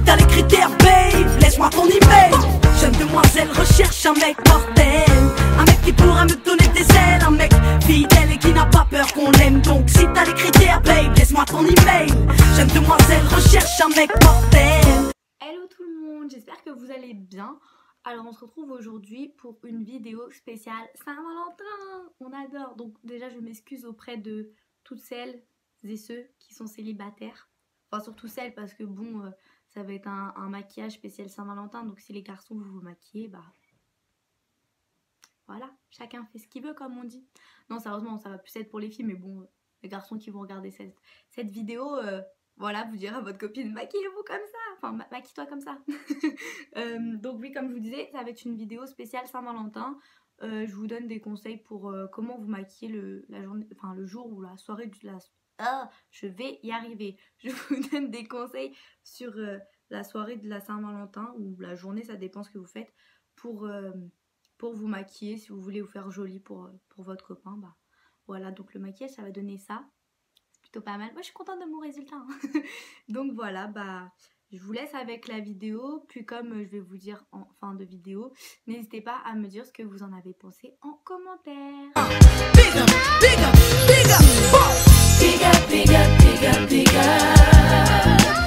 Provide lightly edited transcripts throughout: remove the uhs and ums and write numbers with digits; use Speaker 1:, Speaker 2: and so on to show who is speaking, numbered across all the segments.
Speaker 1: t'as les critères, babe, laisse-moi ton email. Jeune demoiselle recherche un mec mortel, un mec qui pourra me donner des ailes, un mec fidèle et qui n'a pas peur qu'on l'aime. Donc si t'as les critères, babe, laisse-moi ton email. Jeune demoiselle recherche un mec mortel.
Speaker 2: Hello tout le monde, j'espère que vous allez bien. Alors on se retrouve aujourd'hui pour une vidéo spéciale Saint-Valentin. On adore. Donc déjà je m'excuse auprès de toutes celles et ceux qui sont célibataires. Enfin surtout celles parce que bon ça va être un maquillage spécial Saint-Valentin. Donc si les garçons vous vous maquillez, bah voilà, chacun fait ce qu'il veut comme on dit. Non sérieusement ça va plus être pour les filles, mais bon les garçons qui vont regarder cette vidéo, voilà, vous direz à votre copine maquillez-vous comme ça, enfin maquille-toi comme ça. Donc oui, comme je vous disais, ça va être une vidéo spéciale Saint-Valentin. Je vous donne des conseils pour comment vous maquiller la journée, enfin le jour ou la soirée de la... Ah, je vais y arriver. Je vous donne des conseils sur la soirée de la Saint-Valentin ou la journée, ça dépend ce que vous faites, pour vous maquiller si vous voulez vous faire joli pour votre copain. Bah voilà, donc le maquillage ça va donner ça. C'est plutôt pas mal. Moi je suis contente de mon résultat. Hein. Donc voilà, bah je vous laisse avec la vidéo. Puis comme je vais vous dire en fin de vidéo, n'hésitez pas à me dire ce que vous en avez pensé en commentaire.
Speaker 1: Big up, big up, big up, big up, big up, big up, big up,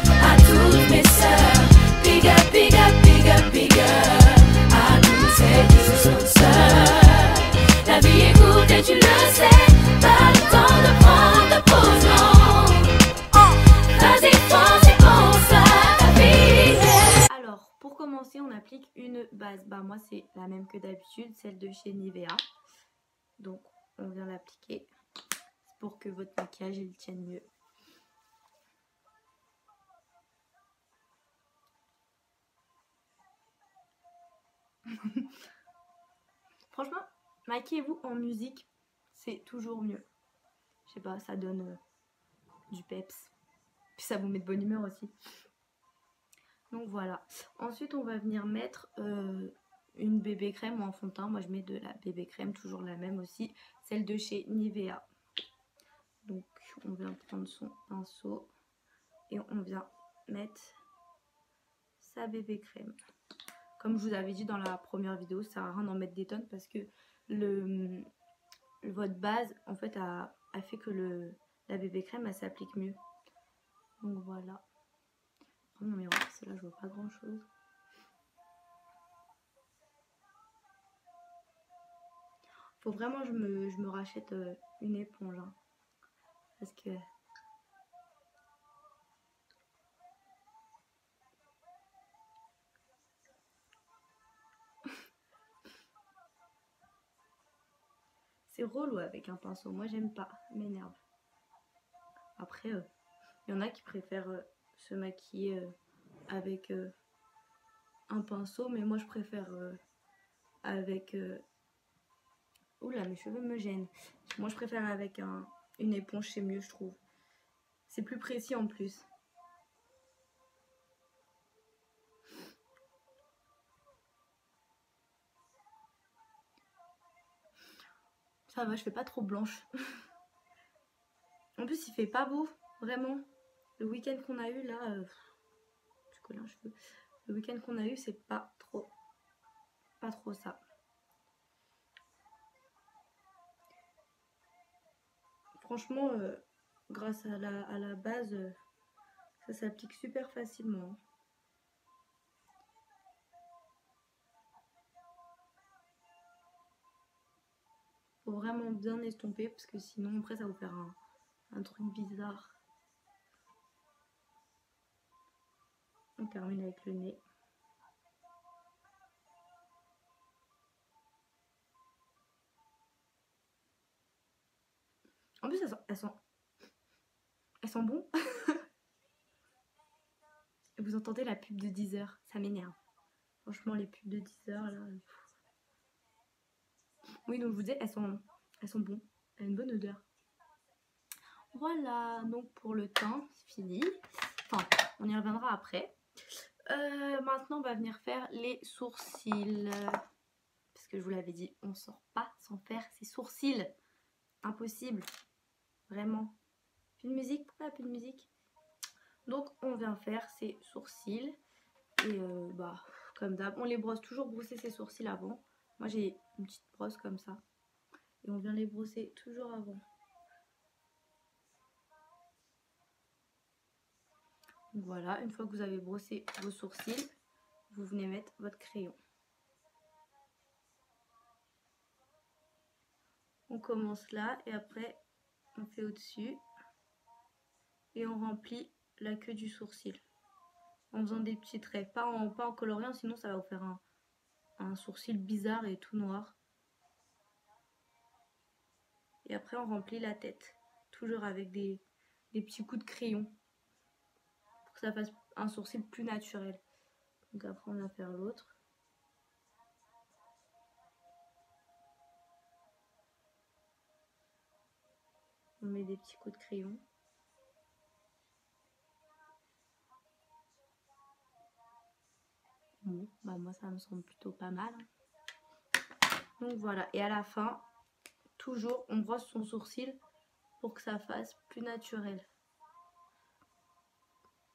Speaker 1: à toutes mes sœurs. Big up, big up, big up, big up, à toutes celles qui se sont seules. La vie est courte et tu le sais, pas le temps de prendre de pause, non. Vas-y, fonce et pense à ta vie.
Speaker 2: Alors, pour commencer, on applique une base. Bah moi, c'est la même que d'habitude, celle de chez Nivea. Donc, on vient l'appliquer pour que votre maquillage il tienne mieux. Franchement, maquillez-vous en musique, c'est toujours mieux. Je sais pas, ça donne du peps. Puis ça vous met de bonne humeur aussi. Donc voilà. Ensuite, on va venir mettre une bébé crème ou un fond de teint. Moi, je mets de la bébé crème, toujours la même aussi. Celle de chez Nivea. Donc, on vient prendre son pinceau et on vient mettre sa bébé crème. Comme je vous avais dit dans la première vidéo, ça sert à rien d'en mettre des tonnes parce que votre base, en fait, a fait que la bébé crème, elle s'applique mieux. Donc voilà. Oh, mon miroir, c'est là, je vois pas grand chose. Faut vraiment que je me rachète une éponge. Hein, parce que... c'est relou avec un pinceau. Moi, j'aime pas. M'énerve. Après, il y en a qui préfèrent se maquiller avec un pinceau. Mais moi, je préfère avec... Oula, mes cheveux me gênent. Moi, je préfère avec une éponge, c'est mieux, je trouve. C'est plus précis en plus. Ça va, je fais pas trop blanche. En plus, il fait pas beau, vraiment. Le week-end qu'on a eu là, je colle un cheveu. Le week-end qu'on a eu, c'est pas trop ça. Franchement, grâce à la base, ça s'applique super facilement. Faut vraiment bien estomper parce que sinon après ça va vous faire un truc bizarre. On termine avec le nez. En plus elles sont bon. Vous entendez la pub de Deezer, ça m'énerve. Franchement les pubs de Deezer là. Oui, donc je vous disais, elles sont bonnes. Elles ont une bonne odeur. Voilà, donc pour le teint, c'est fini. Enfin, on y reviendra après. Maintenant, on va venir faire les sourcils. Parce que je vous l'avais dit, on sort pas sans faire ses sourcils. Impossible. Vraiment. Plus de musique? Pourquoi plus de musique? Donc, on vient faire ses sourcils. Et bah, comme d'hab, on les brosse toujours, brosser ses sourcils avant. Moi j'ai une petite brosse comme ça. Et on vient les brosser toujours avant. Donc voilà, une fois que vous avez brossé vos sourcils, vous venez mettre votre crayon. On commence là et après on fait au-dessus. Et on remplit la queue du sourcil. En faisant des petits traits, pas en coloriant, sinon ça va vous faire un sourcil bizarre et tout noir. Et après on remplit la tête, toujours avec des petits coups de crayon, pour que ça fasse un sourcil plus naturel. Donc après on va faire l'autre. On met des petits coups de crayon. Bon, bah moi ça me semble plutôt pas mal. Donc voilà, et à la fin, toujours on brosse son sourcil pour que ça fasse plus naturel.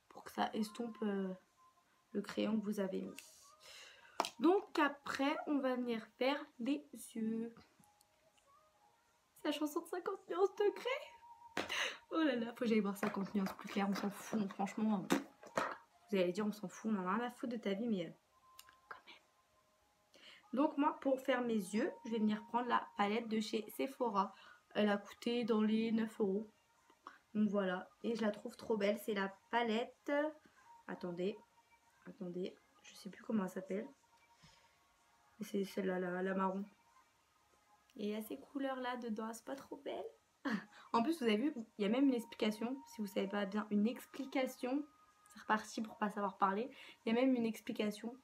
Speaker 2: Pour que ça estompe le crayon que vous avez mis. Donc après, on va venir faire les yeux. C'est la chanson de 50 nuances de gré. Oh là là, faut que j'aille voir 50 nuances plus claires, on s'en fout, franchement. Vous allez dire, on s'en fout, on en a rien à foutre de ta vie, mais quand même. Donc moi, pour faire mes yeux, je vais venir prendre la palette de chez Sephora. Elle a coûté dans les 9 €. Donc voilà, et je la trouve trop belle. C'est la palette... Attendez, je sais plus comment elle s'appelle. C'est celle-là, la marron. Et il y a ces couleurs-là dedans, c'est pas trop belle. En plus, vous avez vu, il y a même une explication. Si vous savez pas bien, une explication. C'est reparti pour pas savoir parler. Il y a même une explication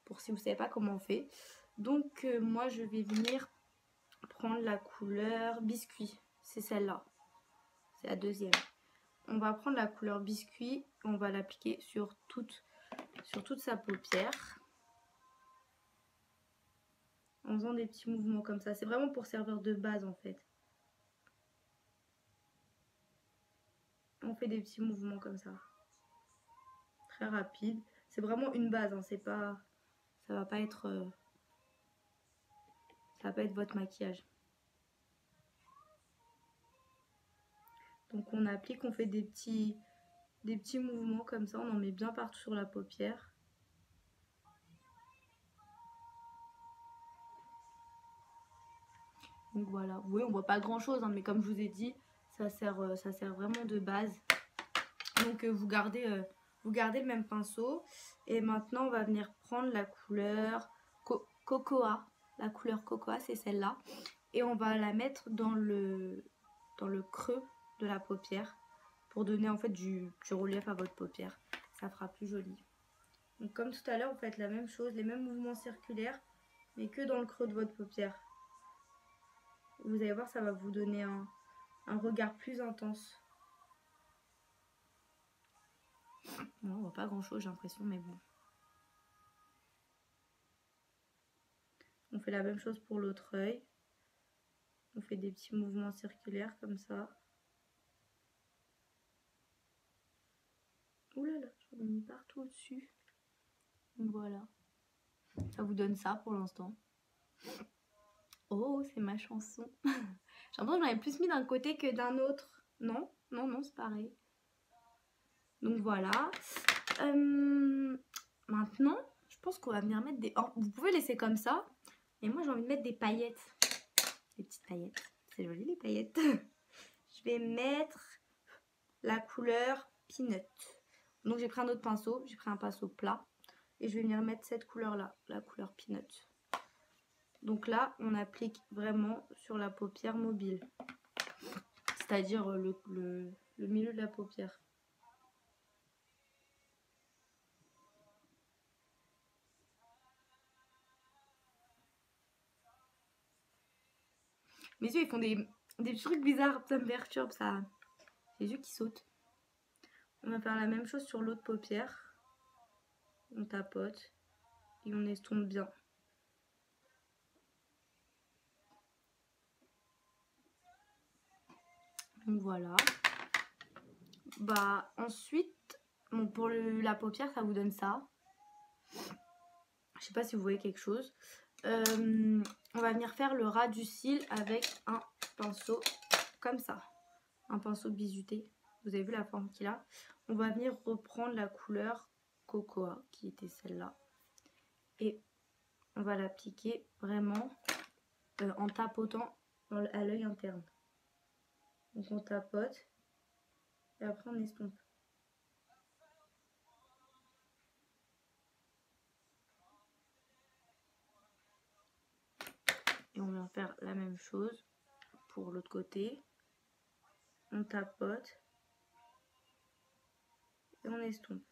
Speaker 2: pour si vous savez pas comment on fait. Donc moi, je vais venir prendre la couleur biscuit. C'est celle-là. C'est la deuxième. On va prendre la couleur biscuit. On va l'appliquer sur toute sa paupière. En faisant des petits mouvements comme ça. C'est vraiment pour servir de base en fait. On fait des petits mouvements comme ça. Très rapide. C'est vraiment une base, hein. C'est pas... Ça va pas être votre maquillage. Donc on applique, on fait des petits mouvements comme ça. On en met bien partout sur la paupière. Donc voilà, oui, on voit pas grand chose, hein, mais comme je vous ai dit, ça sert vraiment de base. Donc vous gardez le même pinceau. Et maintenant on va venir prendre la couleur Cocoa. La couleur Cocoa, c'est celle-là. Et on va la mettre dans le creux de la paupière pour donner en fait du relief à votre paupière. Ça fera plus joli. Donc comme tout à l'heure, vous faites la même chose, les mêmes mouvements circulaires, mais que dans le creux de votre paupière. Vous allez voir, ça va vous donner un regard plus intense. Bon, on voit pas grand chose, j'ai l'impression, mais bon. On fait la même chose pour l'autre œil. On fait des petits mouvements circulaires comme ça. Ouh là là, j'en ai mis partout au-dessus. Voilà. Ça vous donne ça pour l'instant. Oh, c'est ma chanson. J'ai l'impression que j'en ai plus mis d'un côté que d'un autre. Non, non, non, c'est pareil. Donc voilà. Maintenant, je pense qu'on va venir mettre des... Oh, vous pouvez laisser comme ça. Et moi, j'ai envie de mettre des paillettes. Des petites paillettes. C'est joli, les paillettes. Je vais mettre la couleur Peanut. Donc, j'ai pris un autre pinceau. J'ai pris un pinceau plat. Et je vais venir mettre cette couleur-là, la couleur Peanut. Donc là, on applique vraiment sur la paupière mobile. C'est-à-dire le milieu de la paupière. Mes yeux, ils font des trucs bizarres. Ça me perturbe, ça. Les yeux qui sautent. On va faire la même chose sur l'autre paupière. On tapote. Et on estompe bien. Donc voilà. Bah ensuite, bon, pour la paupière, ça vous donne ça. Je sais pas si vous voyez quelque chose. On va venir faire le ras du cil avec un pinceau comme ça. Un pinceau bizuté. Vous avez vu la forme qu'il a. On va venir reprendre la couleur cocoa qui était celle-là. Et on va l'appliquer vraiment en tapotant à l'œil interne. Donc on tapote et après on estompe. Et on vient faire la même chose pour l'autre côté. On tapote et on estompe.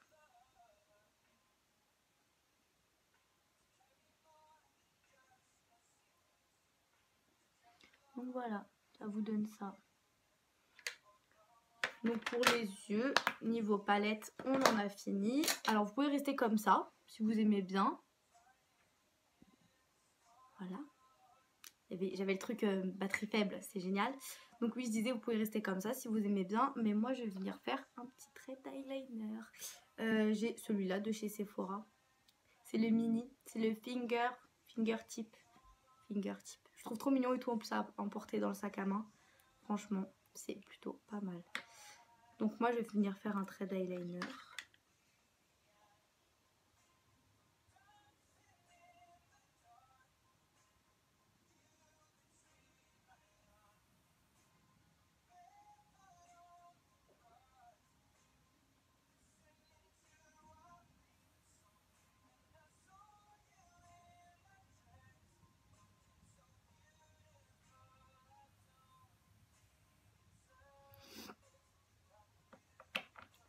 Speaker 2: Donc voilà, ça vous donne ça. Donc pour les yeux, niveau palette, on en a fini. Alors vous pouvez rester comme ça, si vous aimez bien. Voilà. J'avais le truc batterie faible, c'est génial. Donc oui, je disais, vous pouvez rester comme ça si vous aimez bien. Mais moi, je vais venir faire un petit trait d'eyeliner. J'ai celui-là de chez Sephora. C'est le mini, c'est le fingertip. Je trouve trop mignon et tout, en plus à emporter dans le sac à main. Franchement, c'est plutôt pas mal. Donc moi, je vais venir faire un trait d'eyeliner.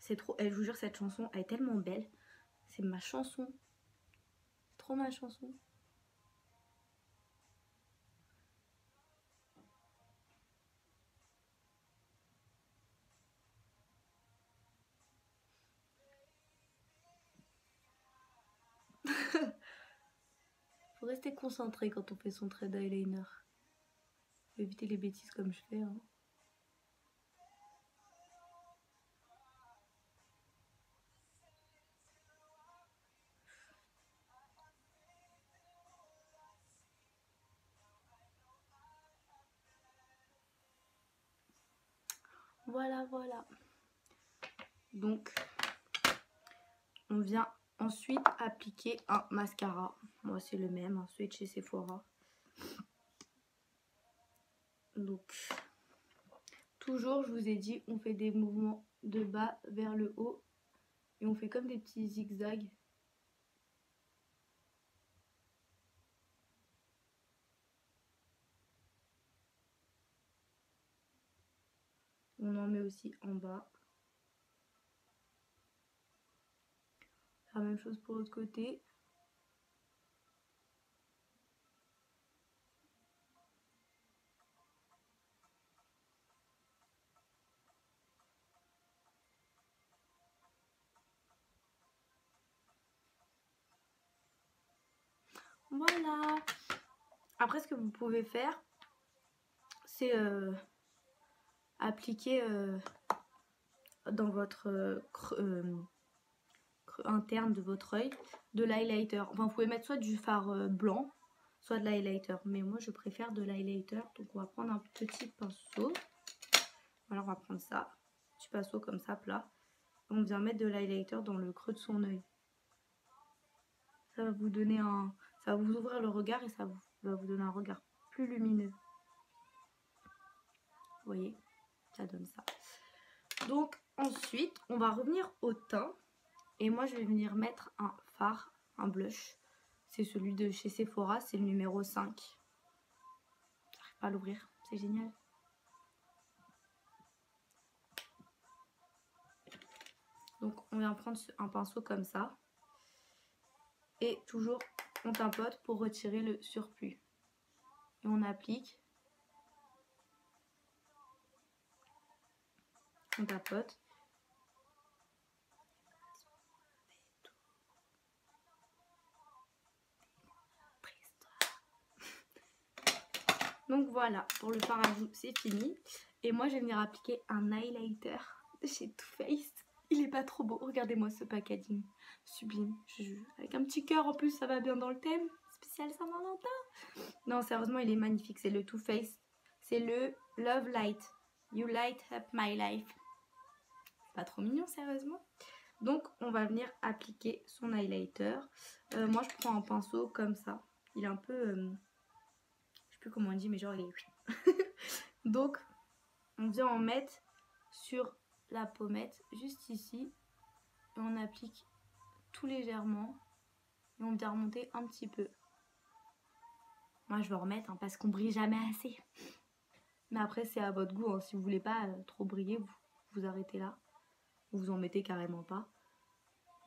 Speaker 2: C'est trop, je vous jure, cette chanson elle est tellement belle. C'est ma chanson. Trop ma chanson. Faut rester concentré quand on fait son trait d'eyeliner. Faut éviter les bêtises comme je fais. Hein. Voilà, voilà. Donc, on vient ensuite appliquer un mascara. Moi, c'est le même, hein, celui de chez Sephora. Donc, toujours, je vous ai dit, on fait des mouvements de bas vers le haut. Et on fait comme des petits zigzags. On en met aussi en bas. La même chose pour l'autre côté. Voilà. Après, ce que vous pouvez faire, c'est appliquer dans votre creux interne de votre œil de l'highlighter. Enfin, vous pouvez mettre soit du fard blanc, soit de l'highlighter. Mais moi, je préfère de l'highlighter. Donc, on va prendre un petit pinceau. Voilà, on va prendre ça. Petit pinceau comme ça, plat. Et on vient mettre de l'highlighter dans le creux de son œil. Ça va vous donner un... Ça va vous ouvrir le regard et ça va vous donner un regard plus lumineux. Vous voyez, ça donne ça. Donc ensuite, on va revenir au teint. Et moi, je vais venir mettre un fard, un blush. C'est celui de chez Sephora, c'est le numéro 5. J'arrive pas à l'ouvrir, c'est génial. Donc on vient prendre un pinceau comme ça. Et toujours, on tapote pour retirer le surplus. Et on applique. On tapote. Donc voilà, pour le fard à joues, c'est fini. Et moi, je vais venir appliquer un highlighter de chez Too Faced. Il est pas trop beau. Regardez-moi ce packaging. Sublime. Avec un petit cœur en plus, ça va bien dans le thème. Spécial Saint-Valentin. Non, sérieusement, il est magnifique. C'est le Too Faced. C'est le Love Light. You light up my life. Pas trop mignon, sérieusement. Donc, on va venir appliquer son highlighter. Moi, je prends un pinceau comme ça. Il est un peu... je sais plus comment on dit, mais genre, il est... Donc, on vient en mettre sur la pommette, juste ici. Et on applique tout légèrement. Et on vient remonter un petit peu. Moi, je vais remettre hein, parce qu'on brille jamais assez. Mais après, c'est à votre goût. Hein. Si vous voulez pas trop briller, vous arrêtez là. Vous en mettez carrément pas.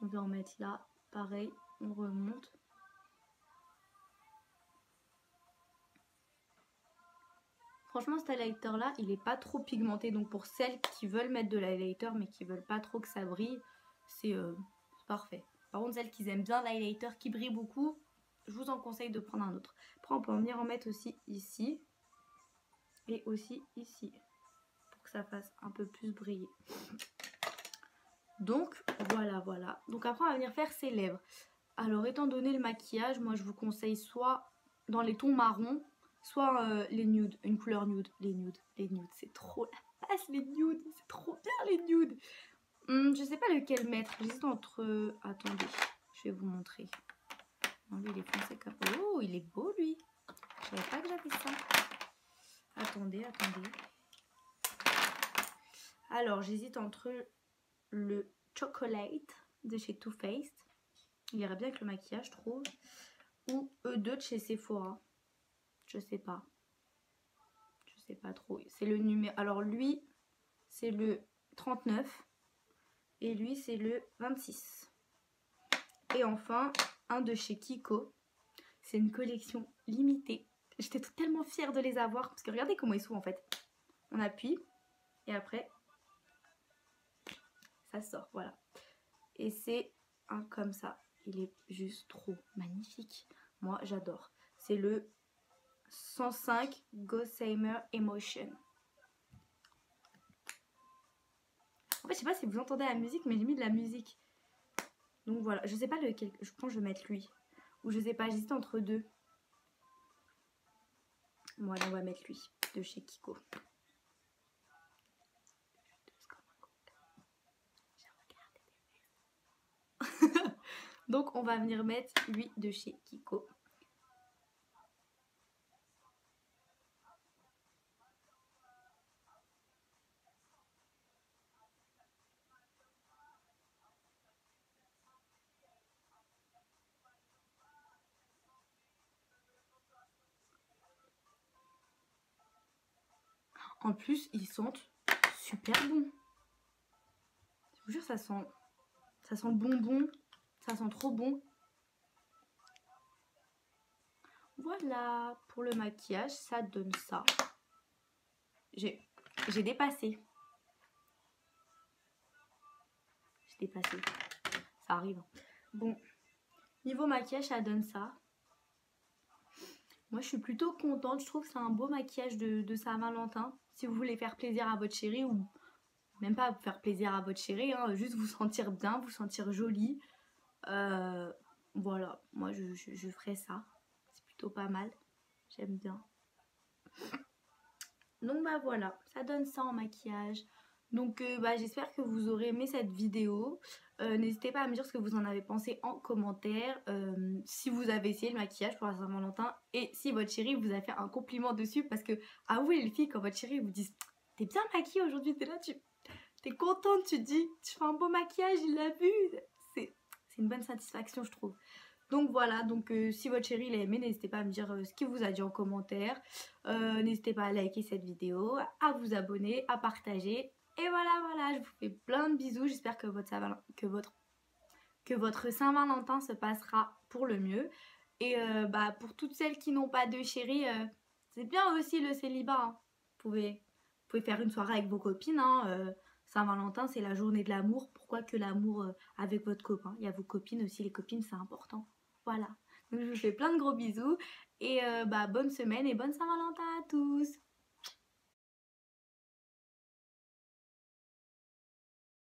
Speaker 2: On va en mettre là. Pareil, on remonte. Franchement, cet highlighter là, il est pas trop pigmenté. Donc pour celles qui veulent mettre de l'highlighter mais qui veulent pas trop que ça brille, c'est parfait. Par contre, celles qui aiment bien l'highlighter qui brille beaucoup, je vous en conseille de prendre un autre. Après, on peut en venir en mettre aussi ici. Et aussi ici. Pour que ça fasse un peu plus briller. Donc, voilà. Donc après, on va venir faire ses lèvres. Alors, étant donné le maquillage, moi, je vous conseille soit dans les tons marrons, soit les nudes, une couleur nude. Les nudes, c'est trop la passe, les nudes. C'est trop bien, les nudes. Je sais pas lequel mettre. J'hésite entre... Attendez, je vais vous montrer. Non, lui, il est foncé comme... Oh, il est beau, lui. Je savais pas que j'avais ça. Attendez. Alors, j'hésite entre le Chocolate de chez Too Faced. Il irait bien avec le maquillage, je trouve. Ou E2 de chez Sephora. Je sais pas trop. C'est le numéro... Alors, lui, c'est le 39. Et lui, c'est le 26. Et enfin, un de chez Kiko. C'est une collection limitée. J'étais tellement fière de les avoir. Parce que regardez comment ils sont en fait. On appuie. Et après, ça sort. Voilà. Et c'est un comme ça. Il est juste trop magnifique. Moi, j'adore. C'est le 105 Gossamer Emotion. En fait, je sais pas si vous entendez la musique, mais j'ai mis de la musique. Donc voilà. Je sais pas lequel. Je pense que je vais mettre lui. Ou je sais pas, j'hésite entre deux. Voilà, on va mettre lui. De chez Kiko. Donc on va venir mettre lui de chez Kiko. En plus, ils sentent super bon. Je vous jure, ça sent le bonbon. Ça sent trop bon. Voilà, pour le maquillage, ça donne ça. J'ai dépassé. Ça arrive. Bon, niveau maquillage, ça donne ça. Moi, je suis plutôt contente. Je trouve que c'est un beau maquillage de Saint-Valentin. Si vous voulez faire plaisir à votre chérie ou même pas faire plaisir à votre chérie, hein, juste vous sentir bien, vous sentir jolie. Voilà, moi je ferai ça. C'est plutôt pas mal. J'aime bien. Donc bah voilà, ça donne ça en maquillage. Donc j'espère que vous aurez aimé cette vidéo. N'hésitez pas à me dire ce que vous en avez pensé en commentaire. Si vous avez essayé le maquillage pour la Saint-Valentin et si votre chérie vous a fait un compliment dessus. Parce que avouez les filles, quand votre chérie vous dit « T'es bien maquillée aujourd'hui », t'es là, t'es contente, tu te dis « Tu fais un beau maquillage, il l'a vu ». C'est une bonne satisfaction, je trouve. Donc voilà, donc si votre chérie l'a aimé, n'hésitez pas à me dire ce qu'il vous a dit en commentaire. N'hésitez pas à liker cette vidéo, à vous abonner, à partager. Et voilà, je vous fais plein de bisous. J'espère que votre Saint-Valentin se passera pour le mieux. Et pour toutes celles qui n'ont pas de chérie, c'est bien aussi le célibat. Hein. Vous pouvez faire une soirée avec vos copines. Hein. Saint-Valentin, c'est la journée de l'amour. Pourquoi que l'amour avec votre copain? Il y a vos copines aussi. Les copines, c'est important. Voilà. Donc je vous fais plein de gros bisous. Et bonne semaine et bonne Saint-Valentin à tous.